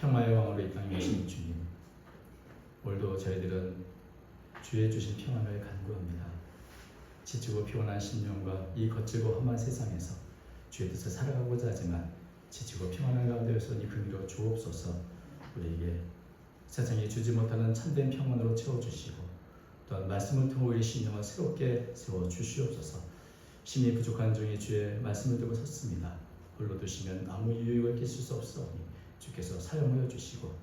평화의 왕으로 이 땅에 오신 주님, 오늘도 저희들은 주의 주신 평안을 간구합니다. 지치고 피곤한 심령과 이 거칠고 험한 세상에서 주의 뜻을 살아가고자 하지만 지치고 평안한 가운데에서 이 긍휼로 주옵소서. 우리에게 세상에 주지 못하는 참된 평안으로 채워주시고 또한 말씀을 통해 우리 심령을 새롭게 세워주시옵소서. 심히 부족한 종이 주의 말씀을 두고 섰습니다. 홀로 두시면 아무 유익을 끼칠 수 없사오니 주께서 사용하여 주시고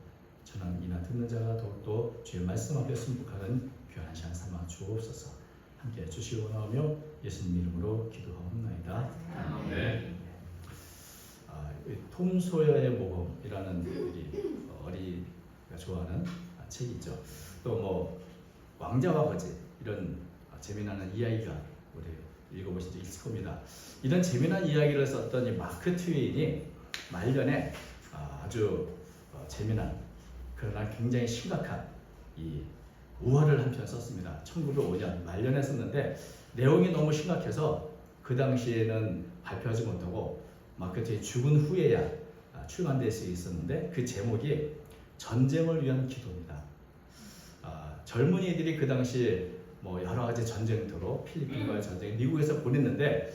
저는 이나 듣는 자가 더욱더 주의 말씀 앞에 순복하는 귀한 시간 삼아 주옵소서. 함께 주시고 나오며 예수님 이름으로 기도하옵나이다. 아멘. 톰 소여의 모험이라는 우리 어리가 좋아하는 책이죠. 또 뭐 왕자와 거지 이런 재미나는 이야기가 우리 읽어보신 적 있을 겁니다. 이런 재미난 이야기를 썼던 이 마크 트웨인이 말년에 아주 재미난 그러나 굉장히 심각한 이 우화를 한 편 썼습니다. 1905년 말년에 썼는데 내용이 너무 심각해서 그 당시에는 발표하지 못하고 마크 트웨인이 죽은 후에야 출간될 수 있었는데 그 제목이 전쟁을 위한 기도입니다. 젊은이들이 그 당시 뭐 여러 가지 전쟁터로 필리핀과의 전쟁, 미국에서 보냈는데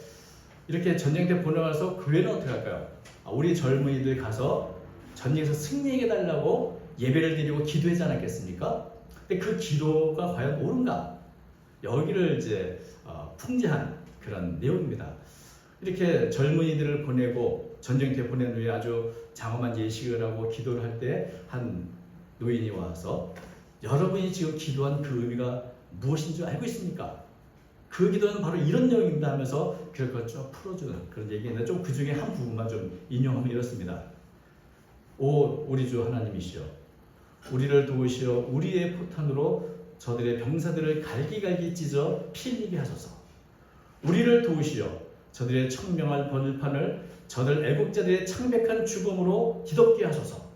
이렇게 전쟁터 보내가서 그 외에는 어떻게 할까요? 우리 젊은이들 가서 전쟁에서 승리해 달라고 예배를 드리고 기도하지 않았겠습니까? 근데 그 기도가 과연 옳은가? 여기를 이제 풍자한 그런 내용입니다. 이렇게 젊은이들을 보내고 전쟁터에 보낸 후에 아주 장엄한 예식을 하고 기도를 할 때 한 노인이 와서 여러분이 지금 기도한 그 의미가 무엇인 줄 알고 있습니까? 그 기도는 바로 이런 내용입니다 하면서 그걸 쭉 풀어주는 그런 얘기인데 좀 그 중에 한 부분만 좀 인용하면 이렇습니다. 오 우리 주 하나님이시여, 우리를 도우시어 우리의 포탄으로 저들의 병사들을 갈기갈기 찢어 피 흘리게 하소서. 우리를 도우시어 저들의 청명한 벌판을 저들 애국자들의 창백한 죽음으로 뒤덮게 하소서.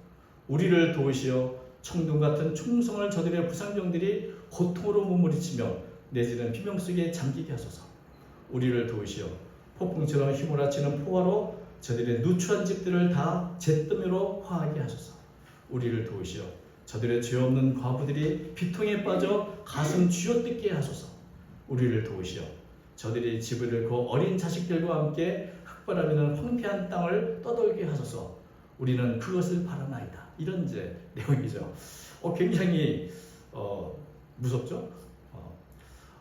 우리를 도우시어 청동 같은 총성을 저들의 부상병들이 고통으로 몸부리치며 내지는 비명 속에 잠기게 하소서. 우리를 도우시어 폭풍처럼 휘몰아치는 포화로 저들의 누추한 집들을 다 잿더미로 화하게 하소서. 우리를 도우시어 저들의 죄 없는 과부들이 비통에 빠져 가슴 쥐어뜯게 하소서. 우리를 도우시어 저들이 집을 잃고 어린 자식들과 함께 흙바람이는 황폐한 땅을 떠돌게 하소서. 우리는 그것을 바라나이다. 이런 이제 내용이죠. 굉장히 무섭죠.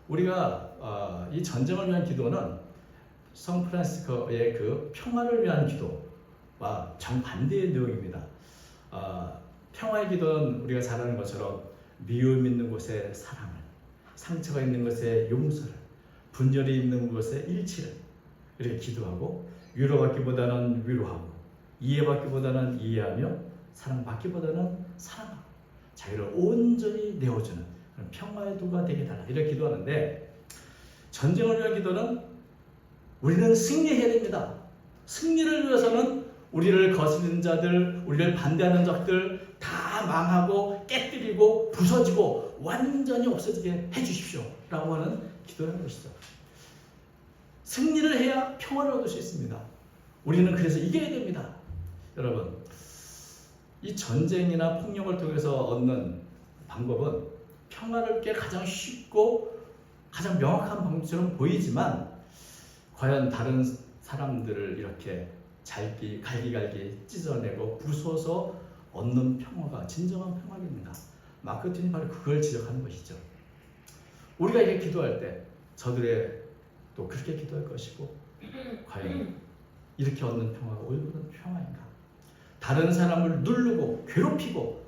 우리가 이 전쟁을 위한 기도는 성 프란시스코의 그 평화를 위한 기도와 정반대의 내용입니다. 평화의 기도는 우리가 잘 아는 것처럼 미움 있는 곳에 사랑을, 상처가 있는 곳에 용서를, 분열이 있는 곳에 일치를 이렇게 기도하고 위로받기보다는 위로하고 이해받기보다는 이해하며 사랑받기보다는 사랑하고 자기를 온전히 내어주는 그런 평화의 도가 되게 달라 이렇게 기도하는데 전쟁을 위한 기도는 우리는 승리해야 됩니다. 승리를 위해서는 우리를 거스르는 자들, 우리를 반대하는 적들 다 망하고 깨뜨리고 부서지고 완전히 없어지게 해주십시오 라고 하는 기도를 하는 것이죠. 승리를 해야 평화를 얻을 수 있습니다. 우리는 그래서 이겨야 됩니다. 여러분, 이 전쟁이나 폭력을 통해서 얻는 방법은 평화를 얻기 가장 쉽고 가장 명확한 방법처럼 보이지만 과연 다른 사람들을 이렇게 갈기갈기 찢어내고 부숴서 얻는 평화가 진정한 평화겠는가? 마크 트웨인이 바로 그걸 지적하는 것이죠. 우리가 이렇게 기도할 때 저들의 또 그렇게 기도할 것이고 과연 이렇게 얻는 평화가 옳은 평화인가? 다른 사람을 누르고 괴롭히고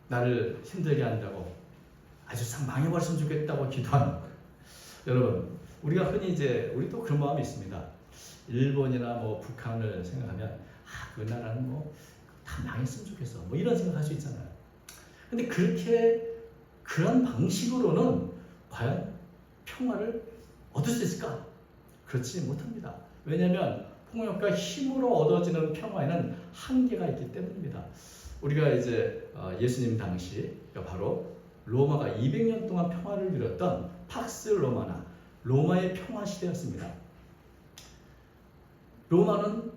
나를 힘들게 한다고 아주 싹 망해버렸으면 좋겠다고 기도하는 여러분, 우리가 흔히 이제 우리도 그런 마음이 있습니다. 일본이나 뭐 북한을 생각하면 그 나라는 뭐 다 망했으면 좋겠어 뭐 이런 생각할 수 있잖아요. 근데 그런 방식으로는 과연 평화를 얻을 수 있을까? 그렇지 못합니다. 왜냐하면 폭력과 힘으로 얻어지는 평화에는 한계가 있기 때문입니다. 우리가 이제 예수님 당시 바로 로마가 200년 동안 평화를 누렸던 팍스 로마나 로마의 평화 시대였습니다. 로마는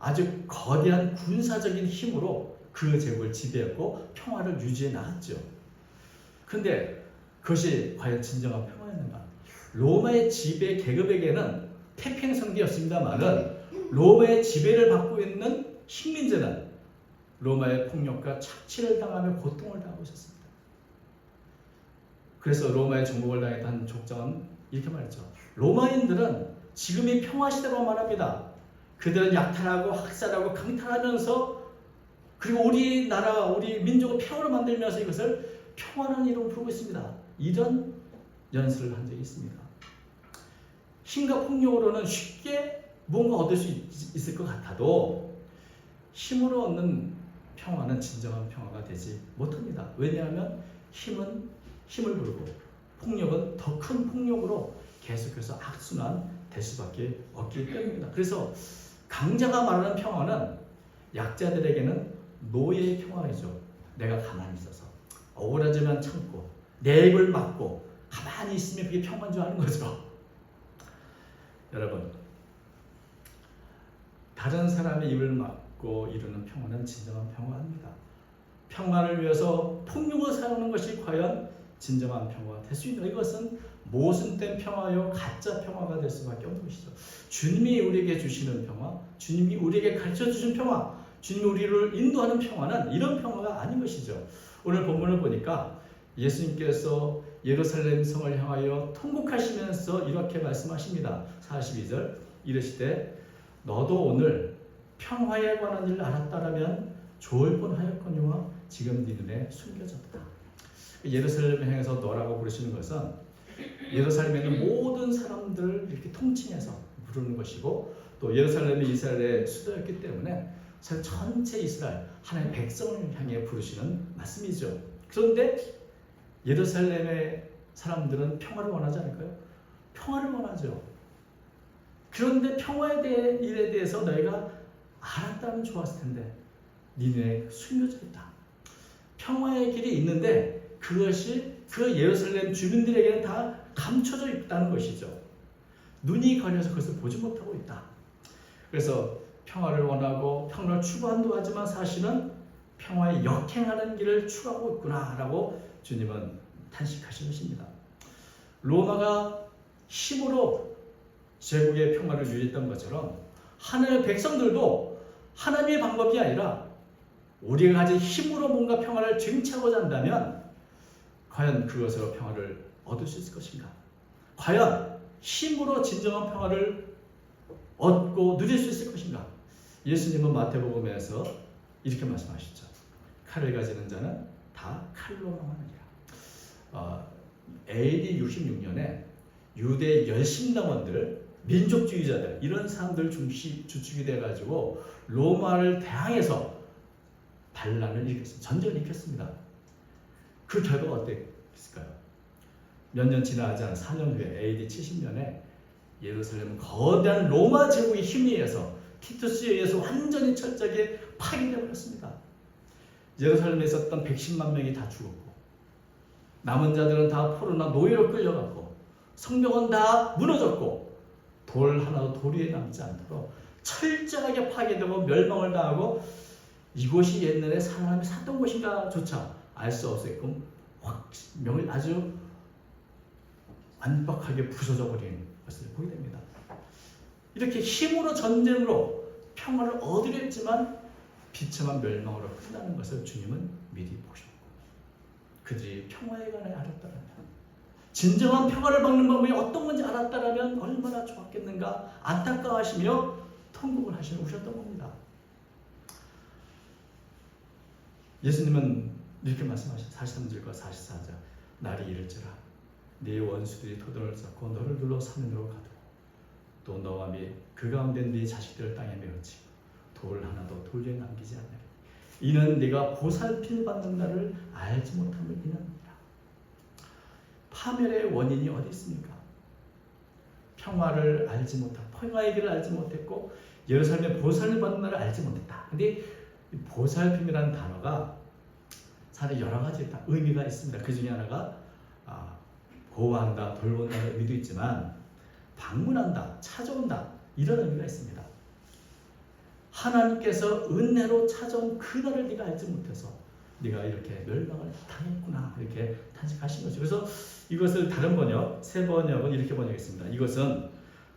아주 거대한 군사적인 힘으로 그 제국을 지배했고 평화를 유지해 나갔죠. 그런데 그것이 과연 진정한 평화였는가? 로마의 지배 계급에게는 태평성기였습니다만은 로마의 지배를 받고 있는 식민지는 로마의 폭력과 착취를 당하며 고통을 당하고 있었습니다. 그래서 로마의 정복을 당했던 족장은 이렇게 말했죠. 로마인들은 지금이 평화시대라고 말합니다. 그들은 약탈하고 학살하고 강탈하면서 그리고 우리나라, 우리 민족을 평화로 만들면서 이것을 평화라는 이름으로 부르고 있습니다. 이런 연설을 한 적이 있습니다. 힘과 폭력으로는 쉽게 무언가 얻을 수 있을 것 같아도 힘으로 얻는 평화는 진정한 평화가 되지 못합니다. 왜냐하면 힘은 힘을 부르고 폭력은 더 큰 폭력으로 계속해서 악순환 될 수밖에 없기 때문입니다. 그래서 강자가 말하는 평화는 약자들에게는 노예의 평화이죠. 내가 가만히 있어서 억울하지만 참고 내 입을 막고 가만히 있으면 그게 평화인 줄 아는 거죠. 여러분, 다른 사람의 입을 막고 이루는 평화는 진정한 평화입니다. 평화를 위해서 폭력을 사용하는 것이 과연 진정한 평화가 될 수 있는, 이것은 모순된 평화요 가짜 평화가 될 수밖에 없는 것이죠. 주님이 우리에게 주시는 평화, 주님이 우리에게 가르쳐 주신 평화, 주님이 우리를 인도하는 평화는 이런 평화가 아닌 것이죠. 오늘 본문을 보니까 예수님께서 예루살렘 성을 향하여 통곡하시면서 이렇게 말씀하십니다. 42절 이르시되 너도 오늘 평화에 관한 일을 알았다라면 좋을 뻔하였거니와 지금 네 눈에 숨겨졌다. 예루살렘을 향해서 너라고 부르시는 것은 예루살렘에 있는 모든 사람들을 이렇게 통칭해서 부르는 것이고, 또 예루살렘이 이스라엘의 수도였기 때문에 전체 이스라엘 하나님의 백성을 향해 부르시는 말씀이죠. 그런데 예루살렘의 사람들은 평화를 원하지 않을까요? 평화를 원하죠. 그런데 평화에 대한 일에 대해서 너희가 알았다면 좋았을 텐데 니네 숨겨져 있다. 평화의 길이 있는데 그것이 그 예루살렘 주민들에게는 다 감춰져 있다는 것이죠. 눈이 가려서 그것을 보지 못하고 있다. 그래서 평화를 원하고 평화를 추구한다고 하지만 사실은 평화에 역행하는 길을 추구하고 있구나라고 주님은 탄식하신 것입니다. 로마가 힘으로 제국의 평화를 유지했던 것처럼 하나님의 백성들도 하나님의 방법이 아니라 우리가 가진 힘으로 뭔가 평화를 쟁취하고자 한다면 과연 그것으로 평화를 얻을 수 있을 것인가? 과연 힘으로 진정한 평화를 얻고 누릴 수 있을 것인가? 예수님은 마태복음에서 이렇게 말씀하시죠. 칼을 가지는 자는 다 칼로 망하느니라. AD 66년에 유대 열심당원들, 민족주의자들 이런 사람들 주축이 돼가지고 로마를 대항해서 반란을 일으켰습니다. 전쟁을 일으켰습니다. 그 결과가 어땠을까요? 몇 년 지나지 않은 4년 후에 AD 70년에 예루살렘은 거대한 로마 제국의 힘에 의해서 티투스에 의해서 완전히 철저하게 파괴되어 버렸습니다. 예루살렘에 있었던 110만 명이 다 죽었고 남은 자들은 다 포로나 노예로 끌려갔고 성벽은 다 무너졌고 돌 하나도 돌 위에 남지 않도록 철저하게 파괴되고 멸망을 당하고 이곳이 옛날에 사람이 살던 곳인가 조차 알 수 없게끔 명을 아주 완벽하게 부서져 버린 것을 보게 됩니다. 이렇게 힘으로 전쟁으로 평화를 얻으려 했지만 비참한 멸망으로 끝나는 것을 주님은 미리 보셨고, 그들이 평화에 관해 알았다면, 진정한 평화를 받는 방법이 어떤 건지 알았다면 얼마나 좋았겠는가 안타까워하시며 통곡을 하시며 오셨던 겁니다. 예수님은 이렇게 말씀하셨죠. 43절과 44절 날이 이를지라 네 원수들이 토돈을 쌓고 너를 눌러 사면으로 가두고 또 너와 및 그 가운데 네 자식들을 땅에 메어치고 돌 하나도 돌 위에 남기지 않으리. 이는 네가 보살핌 받는 날을 알지 못함을 인하느니라. 파멸의 원인이 어디 있습니까? 평화를 알지 못하고 평화의 길을 알지 못했고 예루살렘의 보살핌 받는 날을 알지 못했다. 근데 보살핌이라는 단어가 사실 여러 가지 의미가 있습니다. 그 중에 하나가 보호한다, 돌본다는 의미도 있지만 방문한다, 찾아온다 이런 의미가 있습니다. 하나님께서 은혜로 찾아온 그날을 네가 알지 못해서 네가 이렇게 멸망을 당했구나 이렇게 탄식하신 거죠. 그래서 이것을 다른 번역, 새 번역은 이렇게 번역했습니다. 이것은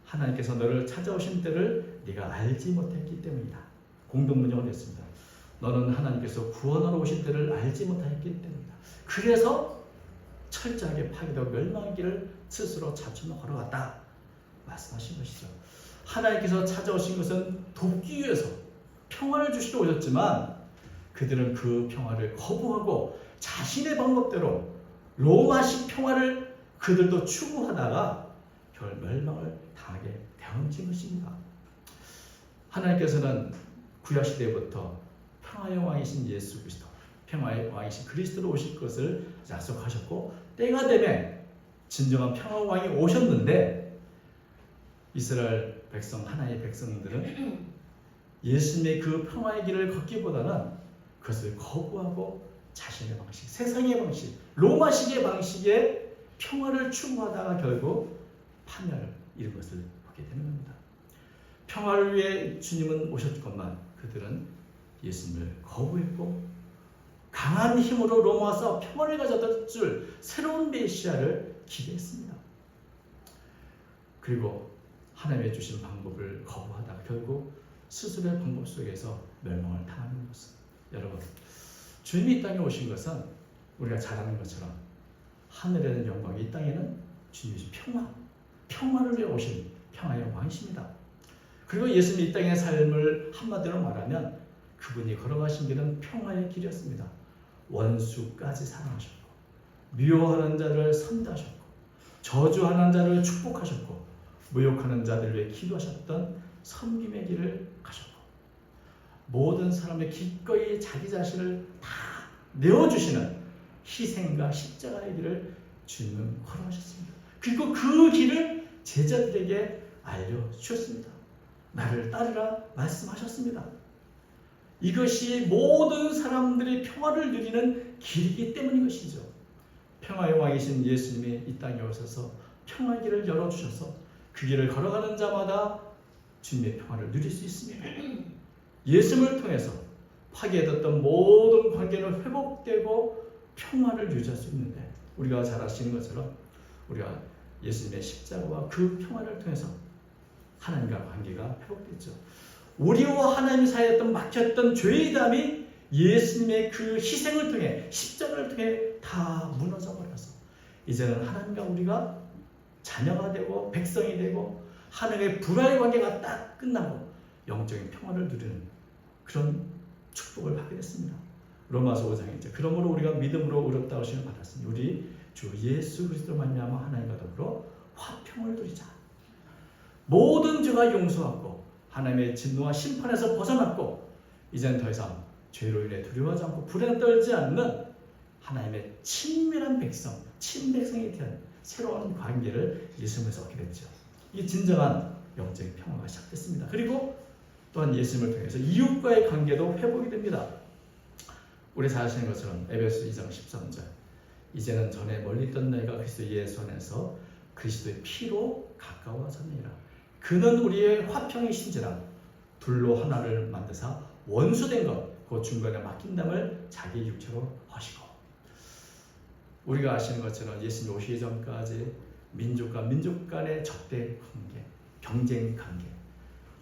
하나님께서 너를 찾아오신 때를 네가 알지 못했기 때문이다. 공동번역을 했습니다. 너는 하나님께서 구원하러 오신 때를 알지 못했기 때문이다. 그래서 철저하게 파괴되고 멸망의 길을 스스로 자초로 걸어갔다 말씀하신 것이죠. 하나님께서 찾아오신 것은 돕기 위해서 평화를 주시러 오셨지만 그들은 그 평화를 거부하고 자신의 방법대로 로마식 평화를 그들도 추구하다가 결 멸망을 당하게 되었던 것입니다. 하나님께서는 구약시대부터 평화의 왕이신 예수 그리스도, 평화의 왕이신 그리스도로 오실 것을 약속하셨고 때가 되면 진정한 평화의 왕이 오셨는데 이스라엘 백성, 하나의 백성들은 예수님의 그 평화의 길을 걷기보다는 그것을 거부하고 자신의 방식, 세상의 방식, 로마식의 방식의 평화를 추구하다가 결국 파멸을 이룬 것을 보게 되는 겁니다. 평화를 위해 주님은 오셨건만 그들은 예수님을 거부했고 강한 힘으로 로마서 평화를 가져다 줄 새로운 메시아를 기대했습니다. 그리고 하나님의 주신 방법을 거부하다가 결국 스스로의 방법 속에서 멸망을 당하는 것은 여러분 주님이 이 땅에 오신 것은 우리가 잘 아는 것처럼 하늘에는 영광이 이 땅에는 주님의 평화를 위해 오신 평화의 왕이십니다. 그리고 예수님이 이 땅의 삶을 한마디로 말하면 그분이 걸어가신 길은 평화의 길이었습니다. 원수까지 사랑하셨고 미워하는 자를 선대하셨고 저주하는 자를 축복하셨고 모욕하는 자들을 위해 기도하셨던 섬김의 길을 가셨고 모든 사람의 기꺼이 자기 자신을 다 내어주시는 희생과 십자가의 길을 주님은 걸어가셨습니다. 그리고 그 길을 제자들에게 알려주셨습니다. 나를 따르라 말씀하셨습니다. 이것이 모든 사람들이 평화를 누리는 길이기 때문인 것이죠. 평화의 왕이신 예수님이 이 땅에 오셔서 평화의 길을 열어주셔서 그 길을 걸어가는 자마다 주님의 평화를 누릴 수 있습니다. 예수님을 통해서 파괴됐던 모든 관계는 회복되고 평화를 유지할 수 있는데 우리가 잘 아시는 것처럼 우리가 예수님의 십자가와 그 평화를 통해서 하나님과 관계가 회복됐죠. 우리와 하나님 사이에 막혔던 죄의 담이 예수님의 그 희생을 통해 십자가를 통해 다 무너져 버려서 이제는 하나님과 우리가 자녀가 되고 백성이 되고 하나님의 불화의 관계가 딱 끝나고 영적인 평화를 누리는 그런 축복을 받게 됐습니다. 로마서 5장이죠. 그러므로 우리가 믿음으로 의롭다 하심을 받았으니 우리 주 예수 그리스도로 말미암아 하나님과 더불어 화평을 누리자. 모든 죄가 용서하고 하나님의 진노와 심판에서 벗어났고 이제는 더 이상 죄로 인해 두려워하지 않고 불안에 떨지 않는 하나님의 친밀한 백성, 친백성에 대한 새로운 관계를 예수님에서 얻게 됐죠. 이 진정한 영적인 평화가 시작됐습니다. 그리고 또한 예수님을 통해서 이웃과의 관계도 회복이 됩니다. 우리 잘 아시는 것처럼 에베소 2장 13절 이제는 전에 멀리 있던 너희가 그리스도 예수 안에서 그리스도의 피로 가까워졌느니라. 그는 우리의 화평이신지라 둘로 하나를 만드사 원수된 것 그 중간에 막힌 담을 자기 육체로 하시고 우리가 아시는 것처럼 예수님 오시기 전까지 민족과 민족 간의 적대 관계, 경쟁 관계,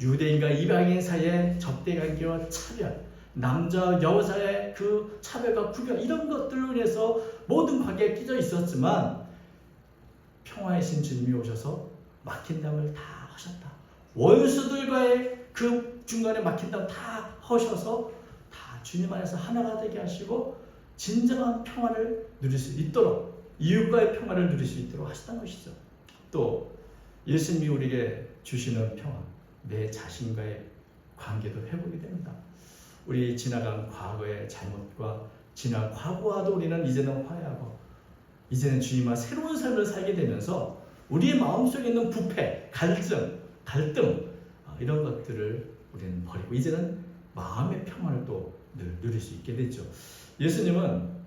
유대인과 이방인 사이의 적대 관계와 차별, 남자 여자의 그 차별과 구별 이런 것들로 인해서 모든 관계가 끼져 있었지만 평화의 신 주님이 오셔서 막힌 담을 다 하셨다. 원수들과의 그 중간에 막힌 담 다 하셔서 다 주님 안에서 하나가 되게 하시고 진정한 평화를 누릴 수 있도록 이웃과의 평화를 누릴 수 있도록 하셨다는 것이죠. 또 예수님이 우리에게 주시는 평화, 내 자신과의 관계도 회복이 됩니다. 우리 지나간 과거의 잘못과 지난 과거와도 우리는 이제는 화해하고 이제는 주님과 새로운 삶을 살게 되면서 우리의 마음속에 있는 부패, 갈등 이런 것들을 우리는 버리고 이제는 마음의 평화를 또 누릴 수 있게 되죠. 예수님은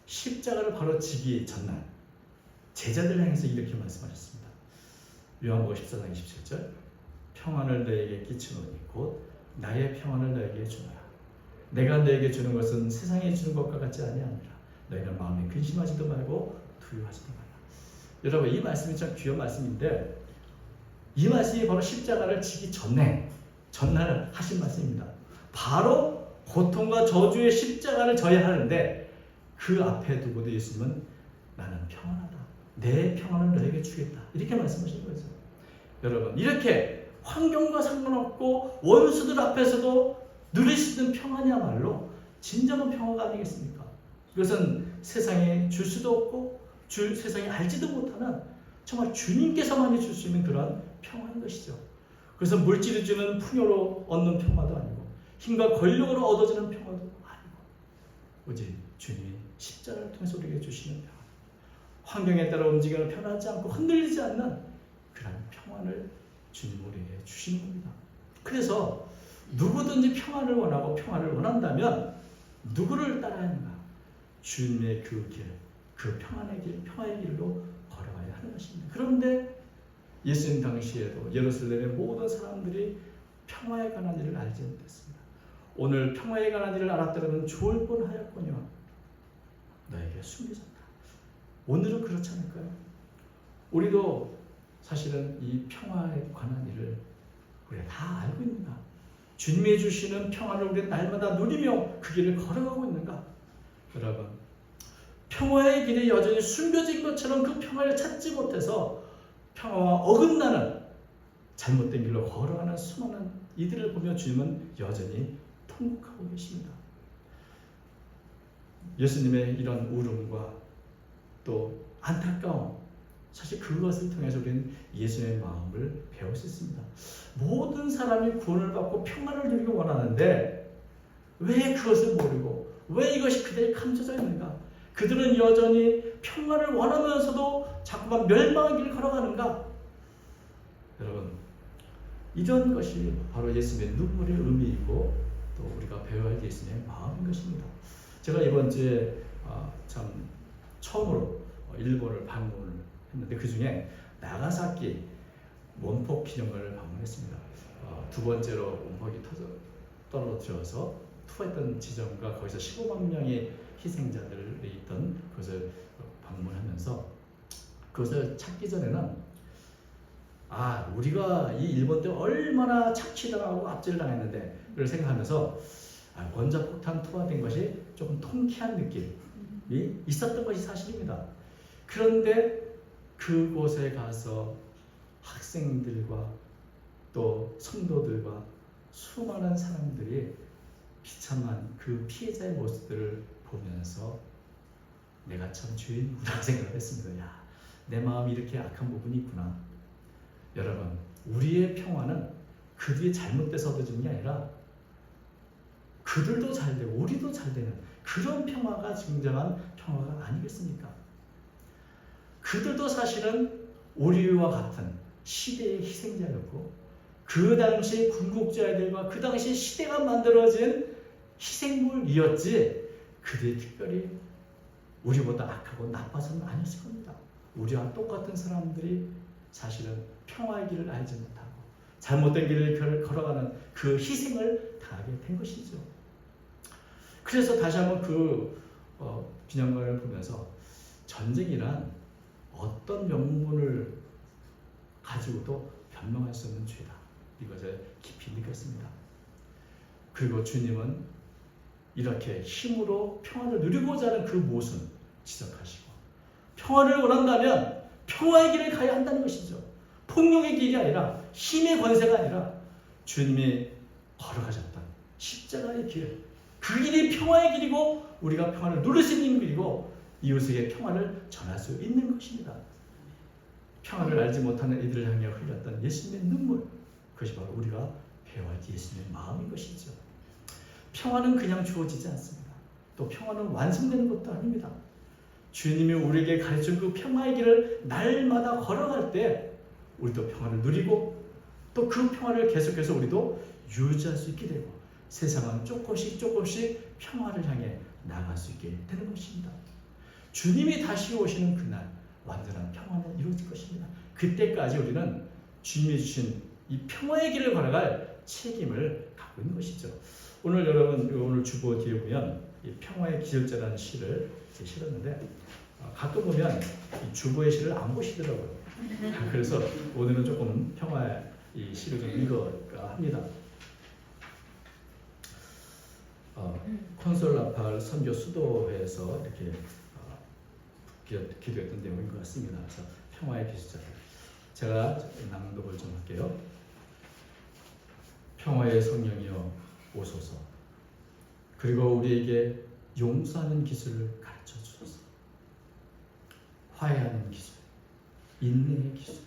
십자가를 바로 지기 전날 제자들 향해서 이렇게 말씀하셨습니다. 요한복음 14장 27절 평안을 너에게 끼치노니 곧 나의 평안을 너에게 주노라. 내가 너에게 주는 것은 세상에 주는 것과 같지 아니하니라. 너희는 마음에 근심하지도 말고 두려워하지도 말라. 여러분, 이 말씀이 참 귀한 말씀인데, 이 말씀이 바로 십자가를 지기 전날 하신 말씀입니다. 바로 고통과 저주의 십자가를 져야 하는데, 그 앞에 두고도 예수님은 나는 평안하다. 내 평안을 너에게 주겠다. 이렇게 말씀하신 거죠. 여러분, 이렇게 환경과 상관없고 원수들 앞에서도 누릴 수 있는 평안이야말로 진정한 평화가 아니겠습니까? 이것은 세상에 줄 수도 없고 세상에 알지도 못하는 정말 주님께서만이 줄 수 있는 그런 평화인 것이죠. 그래서 물질이 주는 풍요로 얻는 평화도 아니고 힘과 권력으로 얻어지는 평화도 아니고 오직 주님이 십자가를 통해서 우리에게 주시는 평화, 환경에 따라 움직이는 편하지 않고 흔들리지 않는 그런 평안을 주님 우리에게 주시는 겁니다. 그래서 누구든지 평안을 원하고 평안을 원한다면 누구를 따라야 하는가? 주님의 그 길, 그 평안의 길, 평화의 길로 걸어가야 하는 것입니다. 그런데 예수님 당시에도 예루살렘의 모든 사람들이 평화에 관한 일을 알지 못했습니다. 오늘 평화에 관한 일을 알았더라면 좋을 뻔하였거니와 너에게 숨겨졌다. 오늘은 그렇지 않을까요? 우리도 사실은 이 평화에 관한 일을 우리가 다 알고 있는가? 주님이 주시는 평화를 우리는 날마다 누리며 그 길을 걸어가고 있는가? 여러분, 평화의 길이 여전히 숨겨진 것처럼 그 평화를 찾지 못해서 평화와 어긋나는 잘못된 길로 걸어가는 수많은 이들을 보며 주님은 여전히 통곡하고 계십니다. 예수님의 이런 울음과 또 안타까움, 사실 그것을 통해서 우리는 예수님의 마음을 배울 수 있습니다. 모든 사람이 구원을 받고 평안을 누리기 원하는데 왜 그것을 모르고 왜 이것이 그들에게 감춰져 있는가? 그들은 여전히 평안을 원하면서도 자꾸만 멸망의 길을 걸어가는가? 여러분, 이런 것이 바로 예수님의 눈물의 의미이고 또 우리가 배워야 할 예수님의 마음인 것입니다. 제가 이번 주에 참 처음으로 일본을 방문을 했는데 그 중에 나가사키 원폭 기념관을 방문했습니다. 두 번째로 원폭이 떨어져서 투하했던 지점과 거기서 15만 명의 희생자들이 있던 그것을 방문하면서 그것을 찾기 전에는 우리가 이 일본 때 얼마나 착취당하고 압제를 당했는데 를 생각하면서 원자폭탄 투하된 것이 조금 통쾌한 느낌이 있었던 것이 사실입니다. 그런데 그곳에 가서 학생들과 또 성도들과 수많은 사람들이 비참한 그 피해자의 모습들을 보면서 내가 참 죄인이구나 생각을 했습니다. 내 마음이 이렇게 악한 부분이 있구나. 여러분, 우리의 평화는 그들이 잘못돼서 얻어지는 게 아니라 그들도 잘 되고 우리도 잘 되는 그런 평화가 진정한 평화가 아니겠습니까? 그들도 사실은 우리와 같은 시대의 희생자였고 그 당시 군국주의들과 그 당시 시대가 만들어진 희생물이었지 그들이 특별히 우리보다 악하고 나빠서는 아니었을 겁니다. 우리와 똑같은 사람들이 사실은 평화의 길을 알지 못하고 잘못된 길을 걸어가는 그 희생을 당하게 된 것이죠. 그래서 다시 한번 그 기념관을 보면서 전쟁이란 어떤 명분을 가지고도 변명할 수 없는 죄다. 이것을 깊이 느꼈습니다. 그리고 주님은 이렇게 힘으로 평화를 누리고자 하는 그 모순 지적하시고 평화를 원한다면 평화의 길을 가야 한다는 것이죠. 폭력의 길이 아니라 힘의 권세가 아니라 주님이 걸어가셨던 십자가의 길, 그 길이 평화의 길이고 우리가 평화를 누릴 수 있는 길이고 이웃에게 평화를 전할 수 있는 것입니다. 평화를 알지 못하는 이들을 향해 흘렸던 예수님의 눈물, 그것이 바로 우리가 배워야 할 예수님의 마음인 것이죠. 평화는 그냥 주어지지 않습니다. 또 평화는 완성되는 것도 아닙니다. 주님이 우리에게 가르친 그 평화의 길을 날마다 걸어갈 때 우리도 평화를 누리고 또 그 평화를 계속해서 우리도 유지할 수 있게 되고 세상은 조금씩 평화를 향해 나아갈 수 있게 되는 것입니다. 주님이 다시 오시는 그날 완전한 평화는 이루어질 것입니다. 그때까지 우리는 주님이 주신 이 평화의 길을 걸어갈 책임을 갖고 있는 것이죠. 오늘 여러분 오늘 주보 뒤에 보면 이 평화의 기술자라는 시를 실었는데 가끔 보면 이 주보의 시를 안 보시더라고요. 그래서 오늘은 조금 평화의 이 시를 좀 읽어가 합니다. 콘솔라팔 선교 수도회에서 이렇게 기도했던 내용인 것 같습니다. 그래서 평화의 기술자. 제가 낭독을 좀 할게요. 평화의 성령이여 오소서. 그리고 우리에게 용서하는 기술을 가르쳐 주소서. 화해하는 기술, 인내의 기술,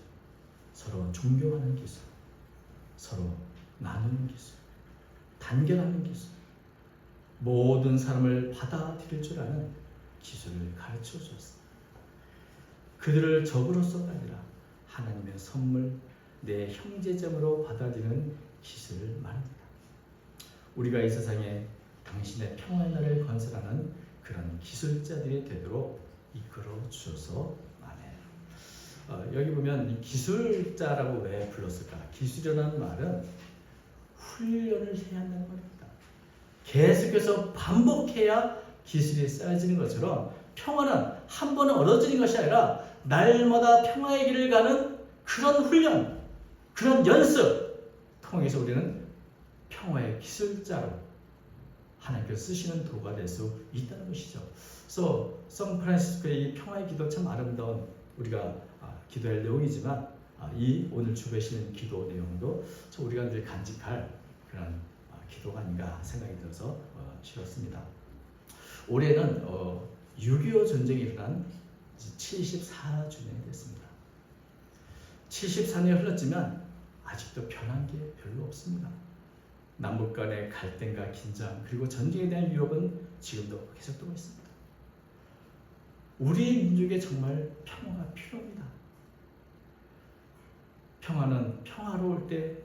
서로 존경하는 기술, 서로 나누는 기술, 단결하는 기술, 모든 사람을 받아들일 줄 아는 기술을 가르쳐 주었습니다. 그들을 적으로서가 아니라 하나님의 선물, 내 형제점으로 받아들이는 기술을 말합니다. 우리가 이 세상에 당신의 평화의 날을 건설하는 그런 기술자들이 되도록 이끌어 주셔서 아멘. 여기 보면 이 기술자라고 왜 불렀을까? 기술이라는 말은 훈련을 해야 한다는 말입니다. 계속해서 반복해야 기술이 쌓여지는 것처럼 평화는 한 번에 얻어지는 것이 아니라 날마다 평화의 길을 가는 그런 훈련, 그런 연습 통해서 우리는 평화의 기술자로 하나님께서 쓰시는 도가 될 수 있다는 것이죠. 그래서 샌프란시스코의 이 평화의 기도 참 아름다운 우리가 기도할 내용이지만 이 오늘 주배시는 기도 내용도 우리가 늘 간직할 그런 기도가 아닌가 생각이 들어서 실었습니다. 올해는 6.25 전쟁이 일어난 74주년이 됐습니다. 74년이 흘렀지만 아직도 변한 게 별로 없습니다. 남북 간의 갈등과 긴장 그리고 전쟁에 대한 위협은 지금도 계속되고 있습니다. 우리 민족에 정말 평화가 필요합니다. 평화는 평화로울 때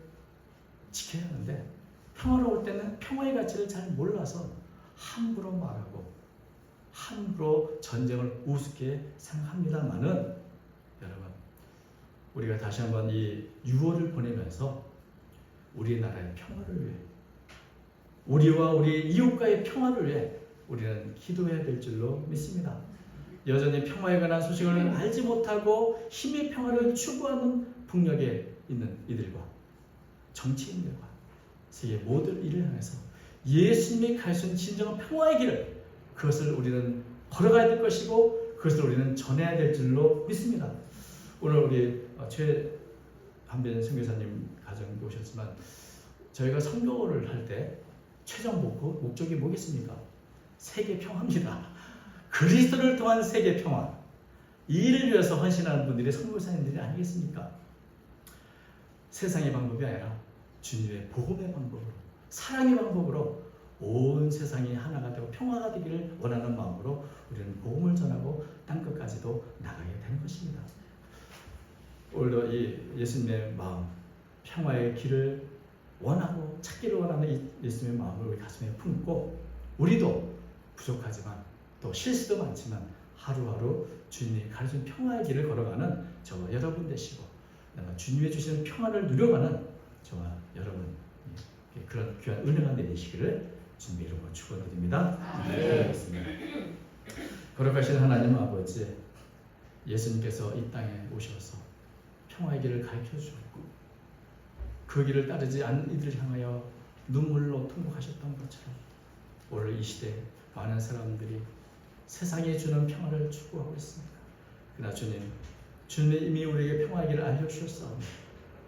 지켜야 하는데 평화로울 때는 평화의 가치를 잘 몰라서 함부로 말하고 함부로 전쟁을 우습게 생각합니다만은 여러분 우리가 다시 한번 이 6월을 보내면서 우리나라의 평화를 위해 우리와 우리 이웃과의 평화를 위해 우리는 기도해야 될 줄로 믿습니다. 여전히 평화에 관한 소식을 알지 못하고 힘의 평화를 추구하는 북녘에 있는 이들과 정치인들과 세계 모든 이를 향해서 예수님이 가르친 진정한 평화의 길을 그것을 우리는 걸어가야 될 것이고 그것을 우리는 전해야 될 줄로 믿습니다. 오늘 우리 최한변 선교사님 가정에 오셨지만 저희가 선교를 할 때 최종 목적이 뭐겠습니까? 세계 평화입니다. 그리스도를 통한 세계 평화. 이 일을 위해서 헌신하는 분들이 선교사님들이 아니겠습니까? 세상의 방법이 아니라 주님의 복음의 방법으로 사랑의 방법으로 온 세상이 하나가 되고 평화가 되기를 원하는 마음으로 우리는 복음을 전하고 땅끝까지도 나가게 되는 것입니다. 오늘도 이 예수님의 마음, 평화의 길을 원하고 찾기를 원하는 이 예수님의 마음을 우리 가슴에 품고 우리도 부족하지만 또 실수도 많지만 하루하루 주님이 가르친 평화의 길을 걸어가는 저와 여러분 되시고 주님이 주시는 평화를 누려가는 저와 여러분 그런 귀한 은혜가 내리시기를 주님의 이름으로 축원드립니다. 기도하겠습니다. 거룩하신 하나님 아버지, 예수님께서 이 땅에 오셔서 평화의 길을 가르쳐 주었고 그 길을 따르지 않는 이들을 향하여 눈물로 통곡하셨던 것처럼 오늘 이 시대에 많은 사람들이 세상에 주는 평화를 추구하고 있습니다. 그러나 주님이 이미 우리에게 평화의 길을 알려주셨사오니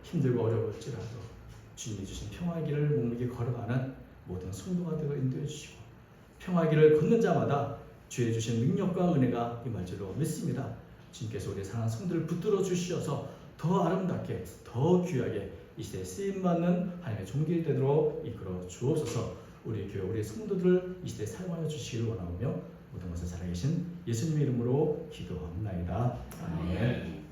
힘들고 어려울지라도 주님이 주신 평화의 길을 묵묵히 걸어가는 모든 성도가 되어 인도해 주시고 평화의 길을 걷는 자마다 주의 주신 능력과 은혜가 임할 줄로 믿습니다. 주님께서 우리 사랑하는 성도를 붙들어 주시어서 더 아름답게 더 귀하게 이 시대에 쓰임받는 하나님의 종들이 되도록 이끌어 주옵소서. 우리 교회 우리 성도들을 이 시대에 사용하여 주시기를 원하오며 모든 것을 살아계신 예수님의 이름으로 기도합나이다. 아멘.